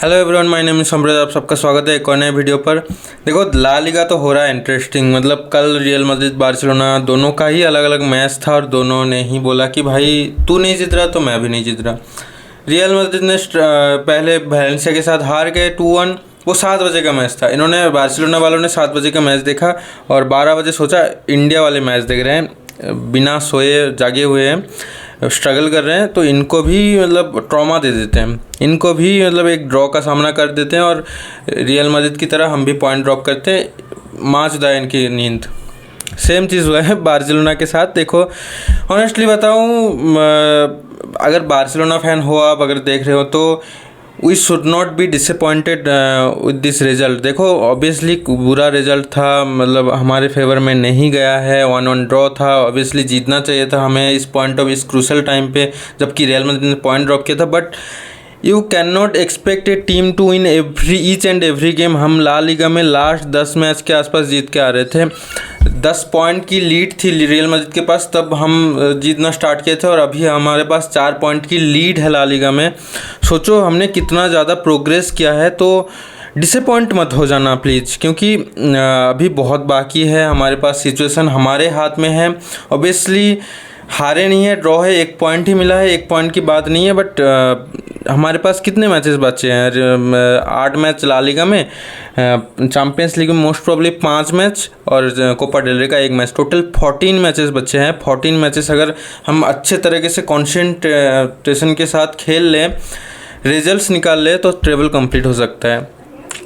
Hello everyone, my name is समृद्ध। आप सबका स्वागत है एक और नए वीडियो पर। देखो, ला लीगा तो हो रहा है इंटरेस्टिंग। मतलब कल रियल मैड्रिड बार्सिलोना दोनों का ही अलग अलग मैच था और दोनों ने ही बोला कि भाई तू नहीं जीत रहा तो मैं भी नहीं जीत रहा। रियल मैड्रिड ने पहले वैलेंसिया के साथ हार गए 2-1। वो 7 बजे का मैच था। इन्होंने बार्सिलोना वालों ने 7 बजे का मैच देखा और 12 बजे सोचा इंडिया वाले मैच देख रहे हैं, बिना सोए जागे हुए हैं, स्ट्रगल कर रहे हैं, तो इनको भी मतलब ट्रॉमा दे देते हैं, इनको भी मतलब एक ड्रॉ का सामना कर देते हैं और रियल मैड्रिड की तरह हम भी पॉइंट ड्रॉप करते हैं, मार चुदा है इनकी नींद। सेम चीज़ हुआ है बार्सिलोना के साथ। देखो, ऑनेस्टली बताऊं, अगर बार्सिलोना फ़ैन हो आप, अगर देख रहे हो तो we should not be disappointed with this result. देखो, ऑब्वियसली बुरा रिज़ल्ट था, मतलब हमारे फेवर में नहीं गया है, 1-1 ड्रॉ था। ऑब्वियसली जीतना चाहिए था हमें इस पॉइंट ऑफ इस क्रूशल टाइम पे, जबकि रियल मैड्रिड ने पॉइंट ड्रॉप किया था। But you can not expect a team to win each and every game. हम ला लीगा में लास्ट 10 मैच के आसपास जीत के आ रहे थे। 10 पॉइंट की लीड थी रियल मैड्रिड के पास, तब हम जीतना स्टार्ट किए थे और अभी हमारे पास 4 पॉइंट की लीड है ला लीगा में। सोचो हमने कितना ज़्यादा प्रोग्रेस किया है। तो डिसअपॉइंट मत हो जाना प्लीज़, क्योंकि अभी बहुत बाकी है। हमारे पास सिचुएशन हमारे हाथ में है। ऑब्वियसली हारे नहीं है, ड्रॉ है, 1 पॉइंट ही मिला है, 1 पॉइंट की बात नहीं है। बट हमारे पास कितने मैचेस बचे हैं? 8 मैच ला लीगा में, चैंपियंस लीग में मोस्ट प्रॉब्ली 5 मैच और कोपा डेल रे का 1 मैच, टोटल 14 मैचेस बचे हैं। 14 मैचेस अगर हम अच्छे तरीके से कॉन्सेंट्रेशन के साथ खेल लें, रिजल्ट्स निकाल लें, तो ट्रेवल कंप्लीट हो सकता है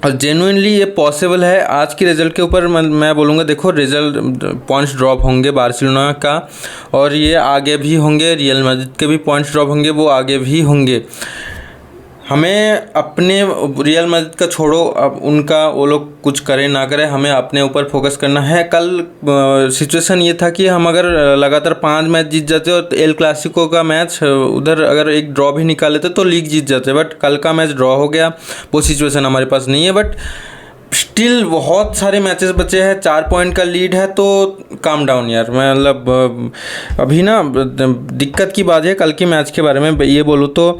और जेन्युइनली ये पॉसिबल है। आज की रिज़ल्ट के ऊपर मैं बोलूँगा, देखो रिज़ल्ट पॉइंट्स ड्रॉप होंगे बार्सिलोना का और ये आगे भी होंगे, रियल मैड्रिड के भी पॉइंट्स ड्रॉप होंगे, वो आगे भी होंगे। हमें अपने रियल मैड्रिड का छोड़ो, अब उनका वो लोग कुछ करें ना करें, हमें अपने ऊपर फोकस करना है। कल सिचुएशन ये था कि हम अगर लगातार 5 मैच जीत जाते और एल क्लासिको का मैच उधर अगर एक ड्रॉ भी निकाल लेते तो लीग जीत जाते। बट कल का मैच ड्रॉ हो गया, वो सिचुएशन हमारे पास नहीं है। बट स्टिल बहुत सारे मैचेस बचे हैं, 4 पॉइंट का लीड है, तो काम डाउन यार। मैं मतलब अभी ना दिक्कत की बात है कल के मैच के बारे में ये बोलूँ तो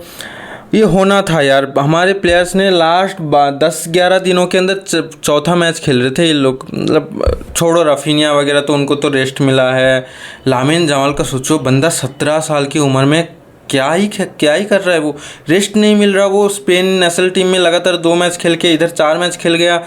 ये होना था यार। हमारे प्लेयर्स ने लास्ट 10-11 दिनों के अंदर चौथा मैच खेल रहे थे ये लोग। मतलब छोड़ो रफीनिया वगैरह, तो उनको तो रेस्ट मिला है। लामिन जमाल का सोचो, बंदा 17 साल की उम्र में क्या ही कर रहा है, वो रेस्ट नहीं मिल रहा। वो स्पेन नेशनल टीम में लगातार 2 मैच खेल के इधर 4 मैच खेल गया,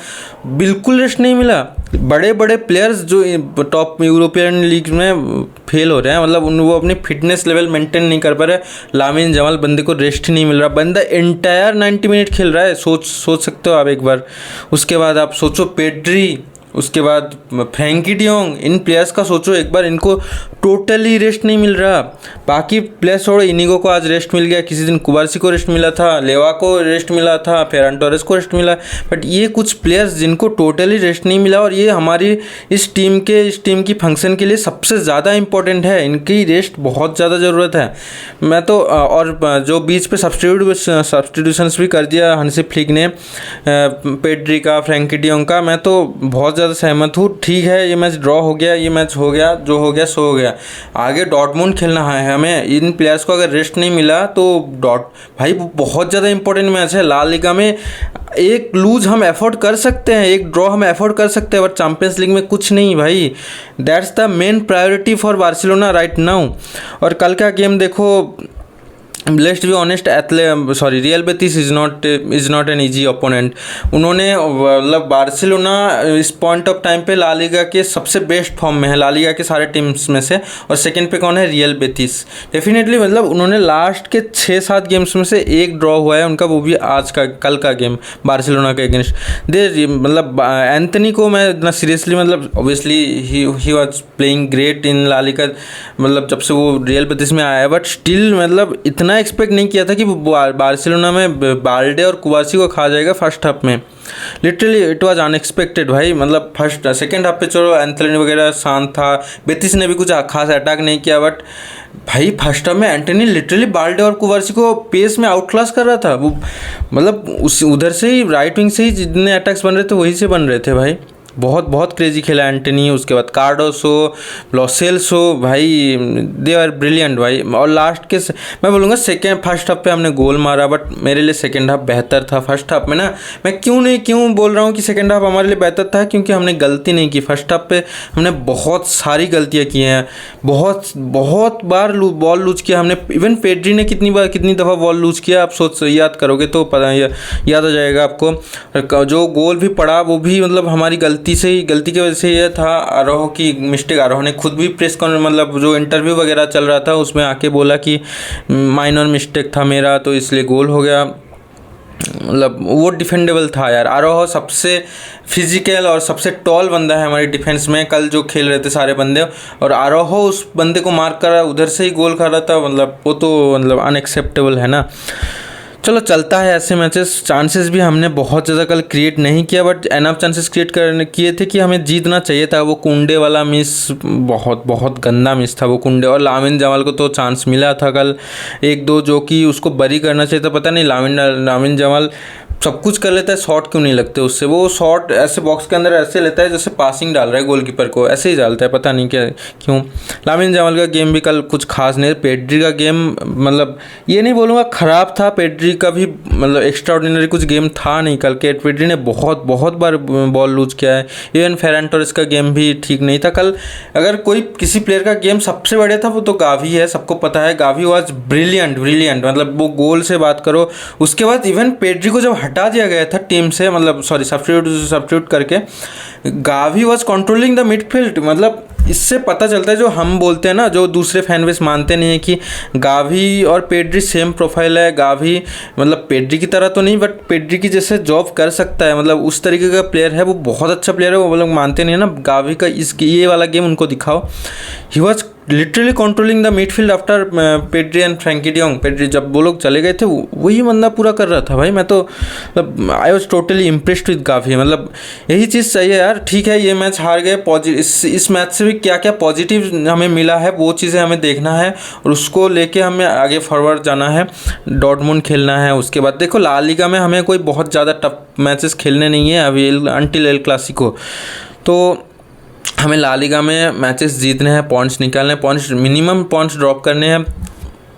बिल्कुल रेस्ट नहीं मिला। बड़े बड़े प्लेयर्स जो टॉप यूरोपियन लीग में फेल हो रहे हैं, मतलब वो अपनी फिटनेस लेवल मेंटेन नहीं कर पा रहे। लामिन जमाल बंदे को रेस्ट नहीं मिल रहा, बंदा एंटायर 90 मिनट खेल रहा है। सोच सकते हो आप एक बार। उसके बाद आप सोचो पेड्री, उसके बाद फ्रैंकी डियोंग, इन प्लेयर्स का सोचो एक बार, इनको टोटली रेस्ट नहीं मिल रहा। बाकी प्लेयर्स छोड़ो, इनिगो को आज रेस्ट मिल गया, किसी दिन कुबार्सी को रेस्ट मिला था, लेवा को रेस्ट मिला था, फेरन टोरेस को रेस्ट मिला। बट ये कुछ प्लेयर्स जिनको टोटली रेस्ट नहीं मिला, और ये हमारी इस टीम की फंक्शन के लिए सबसे ज़्यादा इंपॉर्टेंट है। इनकी रेस्ट बहुत ज़्यादा ज़रूरत है। मैं तो और जो बीच पे सब्सटीट्यूशंस भी कर दिया हंसी फ्लिक ने, पेड्री का, फ्रैंकी डियोंग का, मैं तो बहुत ज़्यादा सहमत हूँ। ठीक है, ये मैच ड्रॉ हो गया, ये मैच हो गया, जो हो गया सो हो गया। आगे डॉर्टमुंड खेलना है हमें। इन प्लेयर्स को अगर रेस्ट नहीं मिला तो भाई बहुत ज़्यादा इंपॉर्टेंट मैच है ला लीगा में। एक लूज हम एफोर्ड कर सकते हैं, एक ड्रॉ हम एफोर्ड कर सकते हैं, बट चैंपियंस लीग में कुछ नहीं भाई। That's the main priority for Barcelona right now. और कल का गेम देखो, let's be honest, real Betis is not an easy opponent. उन्होंने मतलब बार्सिलोना इस पॉइंट ऑफ टाइम पे ला लीगा के सबसे बेस्ट फॉर्म में है, ला लीगा के सारे टीम्स में से। और सेकंड पे कौन है? Real Betis. डेफिनेटली मतलब उन्होंने लास्ट के 6-7 गेम्स में से एक ड्रॉ हुआ है उनका, वो भी कल का गेम बार्सिलोना के अगेंस्ट। मतलब एंथनी को मैं इतना सीरियसली, मतलब ऑब्वियसली ही was playing great in La Liga, मतलब जब से वो रियल बेटिस में आया है। बट स्टिल मतलब इतना एक्सपेक्ट नहीं किया था कि बार्सिलोना में बाल्डे और कुबार्सी को खा जाएगा फर्स्ट हाफ में। लिटरली इट वाज अनएक्सपेक्टेड भाई। मतलब सेकेंड हाफ पे चलो एंथनी वगैरह शांत था, बेतिस ने भी कुछ खास अटैक नहीं किया। बट भाई फर्स्ट हाफ में एंटनी लिटरली बाल्डे और कुबार्सी को पेस में आउट क्लास कर रहा था। वो मतलब उधर से ही, राइट विंग से ही जितने अटैक्स बन रहे थे वहीं से बन रहे थे भाई। बहुत बहुत क्रेजी खेला एंटनी, उसके बाद कार्डोसो, लॉसेल्सो, भाई दे आर ब्रिलियंट भाई। और लास्ट के मैं बोलूँगा फर्स्ट हाफ पे हमने गोल मारा, बट मेरे लिए सेकेंड हाफ बेहतर था। फर्स्ट हाफ में ना, मैं क्यों बोल रहा हूँ कि सेकेंड हाफ हमारे लिए बेहतर था, क्योंकि हमने गलती नहीं की। फर्स्ट हाफ पे हमने बहुत सारी गलतियाँ की हैं, बहुत बार बॉल लूज किया हमने। इवन पेड्री ने कितनी दफ़ा बॉल लूज किया, आप याद करोगे तो पता याद आ जाएगा आपको। जो गोल भी पड़ा वो भी मतलब हमारी गलती की वजह से यह था। आरोह की मिस्टेक, आरोह ने खुद भी प्रेस कॉन्फ्रेंस मतलब जो इंटरव्यू वगैरह चल रहा था उसमें आके बोला कि माइनर मिस्टेक था मेरा, तो इसलिए गोल हो गया। मतलब वो डिफेंडेबल था यार। आरोह सबसे फिजिकल और सबसे टॉल बंदा है हमारी डिफेंस में, कल जो खेल रहे थे सारे बंदे, और आरोह उस बंदे को मार कर उधर से ही गोल खा रहा था। मतलब वो तो मतलब अनएक्सेप्टेबल है ना। चलो चलता है ऐसे मैचेस। चांसेस भी हमने बहुत ज़्यादा कल क्रिएट नहीं किया, बट एनफ चांसेस क्रिएट किए थे कि हमें जीतना चाहिए था। वो कुंडे वाला मिस बहुत गंदा मिस था वो कुंडे। और लामिन जमाल को तो चांस मिला था कल 1-2 जो कि उसको बरी करना चाहिए था। पता नहीं लामिन जमाल सब कुछ कर लेता है, शॉट क्यों नहीं लगते उससे। वो शॉट ऐसे बॉक्स के अंदर ऐसे लेता है जैसे पासिंग डाल रहा है गोलकीपर को, ऐसे ही डालता है, पता नहीं क्यों। लामिन जमाल का गेम भी कल कुछ खास नहीं। पेड्री का गेम मतलब ये नहीं बोलूँगा ख़राब था, पेड्री का भी मतलब एक्स्ट्रा ऑर्डिनरी कुछ गेम था नहीं कल के। पेड्री ने बहुत बार बॉल लूज किया है। इवन फेरन टोरेस का गेम भी ठीक नहीं था कल। अगर कोई किसी प्लेयर का गेम सबसे बढ़िया था वो तो गावी है, सबको पता है। गावी वॉज ब्रिलियंट मतलब वो गोल से बात करो। उसके बाद इवन पेड्री को जब हटा दिया गया था टीम से, मतलब सॉरी सब्स्टिट्यूट करके, Gavi was controlling the midfield. मतलब इससे पता चलता है, जो हम बोलते हैं ना, जो दूसरे फैन बेस मानते नहीं है कि गावी और पेड्री सेम प्रोफाइल है। गावी मतलब पेड्री की तरह तो नहीं, बट पेड्री की जैसे जॉब कर सकता है, मतलब उस तरीके का प्लेयर है। वो बहुत अच्छा प्लेयर है, वो लोग मानते नहीं है ना। गावी का ये वाला गेम उनको दिखाओ। He was literally controlling the midfield after Pedri and Frenkie de Jong. Pedri जब वो लोग चले गए थे वही बंदा पूरा कर रहा था भाई। मैं तो मतलब I was totally impressed with Gavi. मतलब यही चीज़ चाहिए यार। ठीक है, ये मैच हार गए, इस मैच से भी क्या क्या पॉजिटिव हमें मिला है वो चीज़ें हमें देखना है और उसको लेके हमें आगे फॉरवर्ड जाना है। डॉर्टमुंड खेलना है, उसके बाद देखो ला लीगा में हमें कोई बहुत ज़्यादा टफ मैचेस खेलने नहीं है अभी अंटिल एल क्लासिको। तो हमें ला लीगा में मैचेस जीतने हैं, पॉइंट्स निकालने हैं, मिनिमम पॉइंट्स ड्रॉप करने हैं।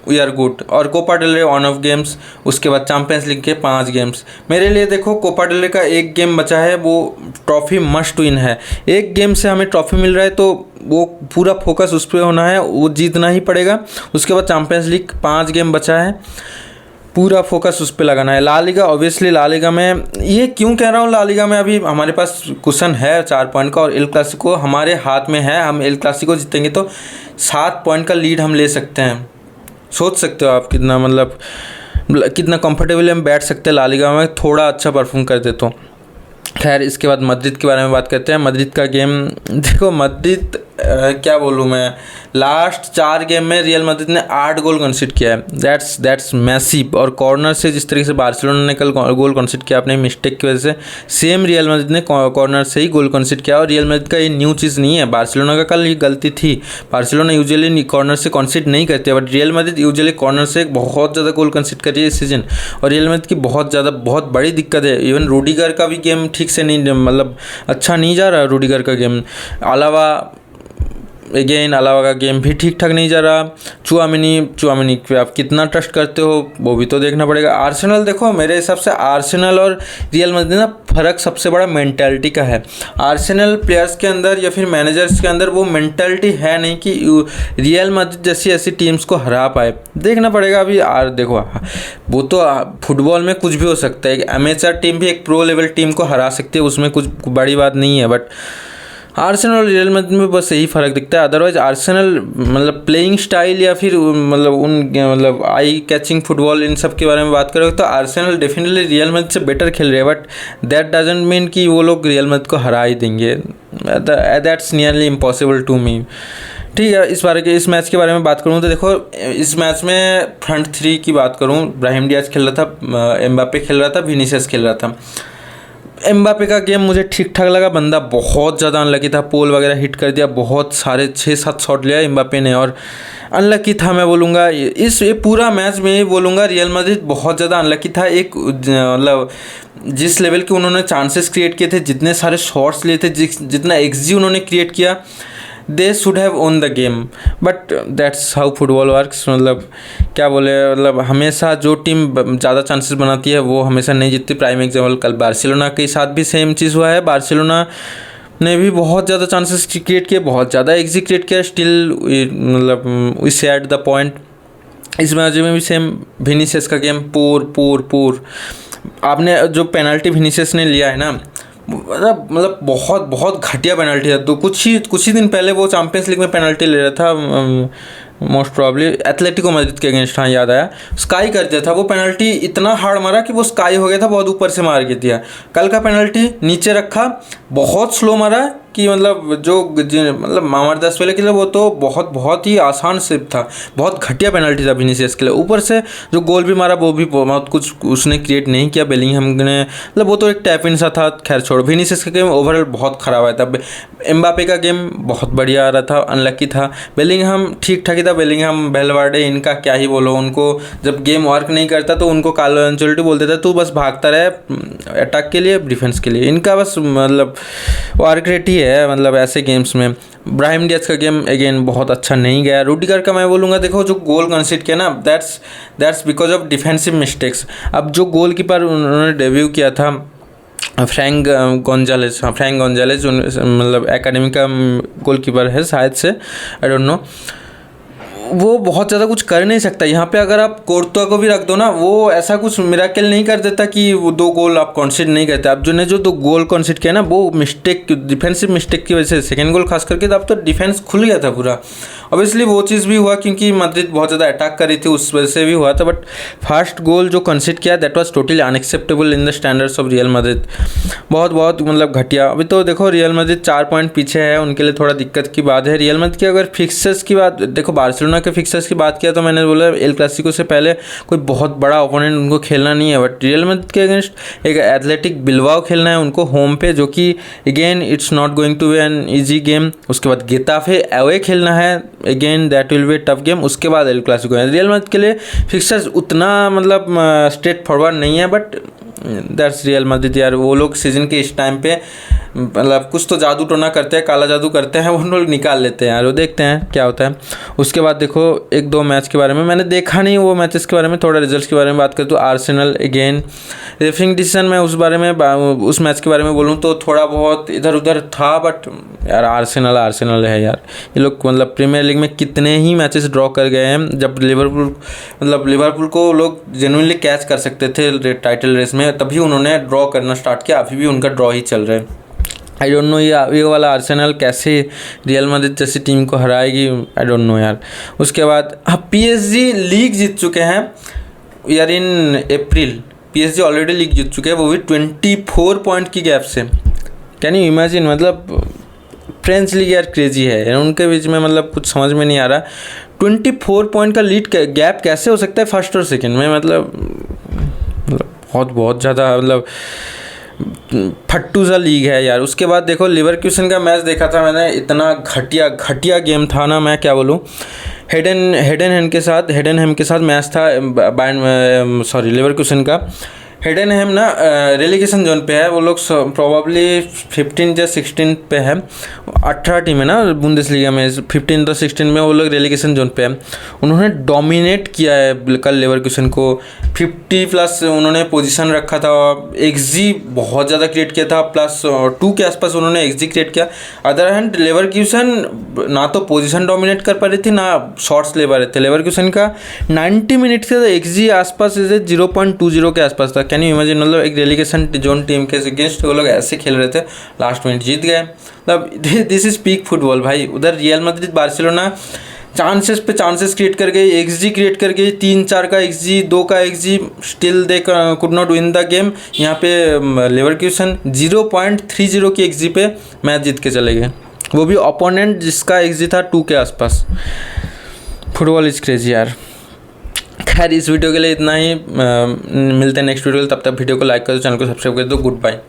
We are good. और Copa del Rey on off games, उसके बाद चैंपियंस लीग के 5 गेम्स। मेरे लिए देखो कोपा डेल रे का 1 गेम बचा है, वो ट्रॉफी मस्ट विन है। 1 गेम से हमें ट्रॉफी मिल रहा है तो वो पूरा फोकस उस पर होना है, वो जीतना ही पड़ेगा। उसके बाद चैंपियंस लीग 5 गेम बचा है, पूरा फोकस उस पर लगाना है। La Liga obviously, La Liga में ये क्यों कह रहा हूँ, ला लीगा में अभी हमारे पास कुशन है 4 पॉइंट का और एल क्लासिको हमारे हाथ में है। हम एल क्लासिको जीतेंगे तो 7 पॉइंट का लीड हम ले सकते हैं। सोच सकते हो आप कितना कंफर्टेबल हम बैठ सकते हैं ला लीगा में, थोड़ा अच्छा परफॉर्म कर दे तो। खैर, इसके बाद मद्रिद के बारे में बात करते हैं। मद्रिद का गेम देखो, मद्रिद क्या बोलूँ मैं, लास्ट 4 गेम में रियल मद्रिद ने 8 गोल कंसीड किया है। That's massive. और कॉर्नर से जिस तरीके से बार्सिलोना ने कल गोल कंसीड किया अपने मिस्टेक की वजह से, सेम रियल मद्रिद ने कॉर्नर से ही गोल कंसीड किया। और रियल मद्रिद का ये न्यू चीज़ नहीं है, बार्सिलोना का कल ये गलती थी। बार्सिलोना यूजुअली कॉर्नर से कंसीड नहीं करते, but real Madrid usually corner से बहुत ज़्यादा गोल कंसीड कर रही है इस सीजन। और रियल मद्रिद की बहुत बड़ी दिक्कत है। इवन रूडिगर का भी गेम ठीक से नहीं, मतलब अच्छा नहीं जा रहा रूडिगर का गेम। अलावा का गेम भी ठीक ठाक नहीं जा रहा। चुआमिनी पे आप कितना ट्रस्ट करते हो वो भी तो देखना पड़ेगा। आर्सेनल देखो, मेरे हिसाब से आर्सेनल और रियल मैड्रिड ना फ़र्क सबसे बड़ा मेंटालिटी का है। आर्सेनल प्लेयर्स के अंदर या फिर मैनेजर्स के अंदर वो मेंटालिटी है नहीं कि रियल मैड्रिड जैसी ऐसी टीम्स को हरा पाए। देखना पड़ेगा अभी। देखो, वो तो फुटबॉल में कुछ भी हो सकता है। एक एमेचर टीम भी एक प्रो लेवल टीम को हरा सकती है, उसमें कुछ बड़ी बात नहीं है। बट आर्सेनल और रियल मैड्रिड में बस यही फ़र्क दिखता है। अदरवाइज आर्सेनल मतलब प्लेइंग स्टाइल या फिर मतलब आई कैचिंग फुटबॉल, इन सब के बारे में बात करें तो आर्सेनल डेफिनेटली रियल मैड्रिड से बेटर खेल रहे हैं। बट दैट डजंट मीन कि वो लोग रियल मैड्रिड को हरा ही देंगे। That's nearly impossible to me. ठीक है, इस मैच के बारे में बात करूँ तो देखो, इस मैच में फ्रंट 3 की बात करूँ, ब्राहिम डियाज खेल रहा था, एम्बापे खेल रहा था, विनीसियस खेल रहा था। एम्बापे का गेम मुझे ठीक ठाक लगा, बंदा बहुत ज़्यादा अनलकी था, पोल वगैरह हिट कर दिया, बहुत सारे 6-7 शॉट लिया एम्बापे ने और अनलकी था। मैं बोलूँगा ये पूरा मैच में ही बोलूँगा रियल मैड्रिड बहुत ज़्यादा अनलकी था। एक मतलब जिस लेवल के उन्होंने चांसेस क्रिएट किए थे, जितने सारे शॉट्स लिए थे, जितना एक्सजी उन्होंने क्रिएट किया, they should have own the game, but that's how football works. मतलब क्या बोले, मतलब हमेशा जो टीम ज़्यादा चांसेस बनाती है वो हमेशा नहीं जीतती। प्राइम एग्जाम्पल कल बार्सिलोना के साथ भी सेम चीज़ हुआ है। बार्सिलोना ने भी बहुत ज़्यादा चांसेस क्रिएट किए, बहुत ज़्यादा एक्जी क्रिएट किया, स्टिल मतलब वी से एट द पॉइंट। इस मैच में भी सेम, विनीसियस का गेम पूर आपने जो पेनल्टी विनीसियस ने लिया है ना, मतलब बहुत बहुत घटिया पेनल्टी था। तो कुछ ही दिन पहले वो चैंपियंस लीग में पेनल्टी ले रहा था, मोस्ट प्रॉब्ली एथलेटिको मैड्रिड के अगेंस्ट, हाँ याद आया, स्काई कर दिया था। वो पेनल्टी इतना हार्ड मारा कि वो स्काई हो गया था, बहुत ऊपर से मार के दिया। कल का पेनल्टी नीचे रखा, बहुत स्लो मारा कि मतलब मतलब मामरदास वाले के लिए वो तो बहुत ही आसान सिप था। बहुत घटिया पेनल्टी था विनीसियस के लिए। ऊपर से जो गोल भी मारा वो भी बहुत कुछ उसने क्रिएट नहीं किया बेलिंगहम ने, मतलब वो तो एक टैप इन सा था। खैर छोड़ो, विनीसियस का गेम ओवरऑल बहुत ख़राब आया था। एम्बापे का गेम बहुत बढ़िया आ रहा था, अनलकी था। बेलिंगहम ठीक ठाक ही था। बेलिंगहम, वेलवर्डे, इनका क्या ही बोलो। उनको जब गेम वर्क नहीं करता तो उनको कार्लो एंचेलोटी बोल देता तू बस भागता रहे अटैक के लिए, डिफेंस के लिए। इनका बस मतलब वर्क रेट ही है मतलब ऐसे गेम्स में। ब्राहिम डियाज का गेम अगेन बहुत अच्छा नहीं गया। रूडिगर का मैं बोलूँगा, देखो जो गोल कंसीड किया ना, that's because of defensive mistakes. अब जो गोलकीपर उन्होंने डेब्यू किया था फ्रैंक गोंजालेस, हाँ फ्रैंक गोंजालेस, मतलब एकेडमी का गोलकीपर है शायद से, आई डोंट नो, वो बहुत ज़्यादा कुछ कर नहीं सकता। यहाँ पे अगर आप कोर्तुआ को भी रख दो ना, वो ऐसा कुछ मिराकल नहीं कर देता कि वो 2 गोल आप कंसीड नहीं करते। आप जो 2 गोल कंसीड किया ना, वो मिस्टेक, डिफेंसिव मिस्टेक की वजह से, सेकंड गोल खास करके, तो अब तो डिफेंस खुल गया था पूरा। ऑब्वियसली वो चीज़ भी हुआ क्योंकि मैड्रिड बहुत ज़्यादा अटैक कर रही थी, उस वजह से भी हुआ था। बट फर्स्ट गोल जो कंसीड किया, that was totally unacceptable in the standards of real Madrid. बहुत मतलब घटिया। अभी तो देखो रियल मैड्रिड 4 पॉइंट पीछे है, उनके लिए थोड़ा दिक्कत की बात है। रियल मैड्रिड की अगर फिक्सर्स की बात देखो, बार्सिलोना के फिक्सर्स की बात किया तो मैंने बोला एल क्लासिको से पहले कोई बहुत बड़ा ओपोनेंट उनको खेलना नहीं है। बट रियल मैड्रिड के अगेंस्ट एक एथलेटिक बिल्बाओ खेलना है उनको होम पे, जो कि again it's not going to be an easy game. उसके बाद गेताफे अवे खेलना है, again that will be tough game. उसके बाद एल क्लासिको है। रियल मैड्रिड के लिए फिक्सर्स उतना मतलब स्ट्रेट फॉरवर्ड नहीं है, बट दैट्स रियल मैड्रिड यार। वो लोग सीजन के इस टाइम पे मतलब कुछ तो जादू टोना करते हैं, काला जादू करते हैं, वो लोग निकाल लेते हैं यार। वो देखते हैं क्या होता है। उसके बाद देखो 1-2 मैच के बारे में मैंने देखा नहीं, वो मैचेस के बारे में, थोड़ा रिजल्ट्स के बारे में बात करें तो आर्सेनल अगेन रेफरिंग डिसीजन में उस मैच के बारे में बोलूँ तो थोड़ा बहुत इधर उधर था। बट यार आर्सेनल है यार। ये लोग मतलब प्रीमियर लीग में कितने ही मैचेस ड्रॉ कर गए हैं, जब लिवरपूल को लोग जेन्युइनली कैच कर सकते थे टाइटल रेस में, तभी उन्होंने ड्रॉ करना स्टार्ट किया। अभी भी उनका ड्रॉ ही चल रहा है। आई डोंट नो ये वाला आर्सेनल कैसे रियल मैड्रिड जैसी टीम को हराएगी, आई डोंट नो यार। उसके बाद पीएसजी लीग जीत चुके हैं यार इन अप्रैल। पीएसजी ऑलरेडी लीग जीत चुके हैं, वो भी 24 पॉइंट की गैप से। कैन यू इमेजिन, मतलब फ्रेंच लीग यार क्रेजी है उनके बीच में, मतलब कुछ समझ में नहीं आ रहा। 24 पॉइंट का लीड गैप कैसे हो सकता है फर्स्ट और सेकेंड में, मतलब बहुत ज़्यादा मतलब फट्टू सा लीग है यार। उसके बाद देखो लिवरक्यूसन का मैच देखा था मैंने, इतना घटिया गेम था ना, मैं क्या बोलूँ। हेडेनहेम के साथ मैच था लिवरक्यूसन का। हेडेनहेम ना रेलिगेशन जोन पे है, वो लोग प्रोबेबली 15 या 16 पे है। 18 टीम है ना बुंदेसलीगा में, 15 या 16 में वो लोग रेलिगेशन जोन पे है। उन्होंने डोमिनेट किया है कल लेवरक्यूसन को, 50+ उन्होंने पोजीशन रखा था। एक्सजी बहुत ज़्यादा क्रिएट किया था, +2 के आसपास उन्होंने एक्सजी क्रिएट किया। अदर हैंड लेवरक्यूसन ना तो पोजीशन डोमिनेट कर पा रही थी, ना शॉट्स ले पा रहे थे। लेवरक्यूसन का 90 मिनट से एक्सजी आसपास 0.20 के आसपास था। कैन यू इमेजिन, मतलब एक रेलिगेशन जोन टीम के अगेंस्ट वो लोग ऐसे खेल रहे थे, लास्ट मिनट जीत गए। मतलब दिस इज पीक फुटबॉल भाई। उधर रियल मैड्रिड बार्सिलोना चांसेस पे चांसेस क्रिएट कर गई, एक्सजी क्रिएट कर गई, 3-4 का एक्सजी, 2 का XD, still they could not win the game. यहाँ पे लेवरक्यूसन 0.30 की एक्सजी पे मैच जीत के चले गए, वो भी अपोनेंट जिसका एक्सजी था 2 के आसपास। फुटबॉल इज क्रेजी यार। खैर इस वीडियो के लिए इतना ही, मिलते हैं नेक्स्ट वीडियो। तब तक वीडियो को लाइक कर दो, चैनल को सब्सक्राइब कर दो। Good bye.